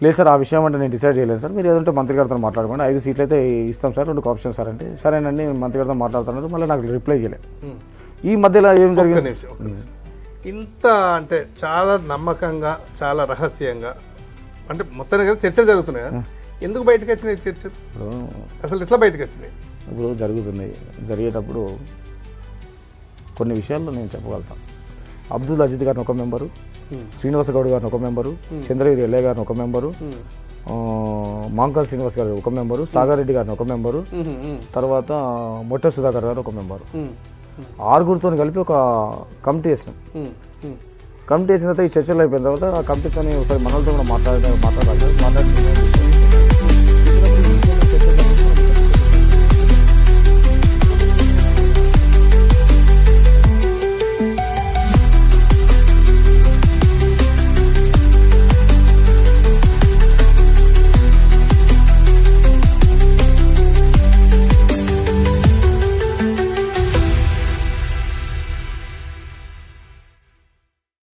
లేదు సార్, ఆ విషయం అంటే నేను డిసైడ్ చేయలేదు సార్. మీరు ఏదంటే మంత్రి గారితో మాట్లాడుకోండి, 5 సీట్లు అయితే ఇస్తాం సార్, 2 ఆప్షన్స్ సార్ అంటే సరేనండి మంత్రి గారితో మాట్లాడుతున్నారు. మళ్ళీ నాకు రిప్లై చేయలేదు. ఈ మధ్యలో ఏం జరిగింది, ఇంత అంటే చాలా నమ్మకంగా చాలా రహస్యంగా అంటే మొత్తానికి చర్చలు జరుగుతున్నాయి కదా, ఎందుకు బయటకు వచ్చినాయి చర్చలు? అసలు ఎట్లా బయటకు వచ్చినాయి? ఇప్పుడు జరుగుతున్నాయి. జరిగేటప్పుడు కొన్ని విషయాల్లో నేను చెప్పగలుగుతాను. అబ్దుల్ అజీద్ గారిని ఒక మెంబరు, శ్రీనివాస గౌడ్ గారిని ఒక మెంబరు, చంద్రగిరి ఎల్లయ్య గారిని ఒక మెంబరు, మాంకల్ శ్రీనివాస్ గారు ఒక మెంబరు, సాగర్ రెడ్డి గారిని ఒక మెంబరు, తర్వాత మొట్ట సుధాకర్ గారు ఒక మెంబరు, 6గురితో కలిపి ఒక కమిటీ వేసినాం. కమిటీ వేసిన తర్వాత ఈ చర్చలు అయిపోయిన తర్వాత ఆ కమిటీతో ఒకసారి మనలతో కూడా మాట్లాడాలి.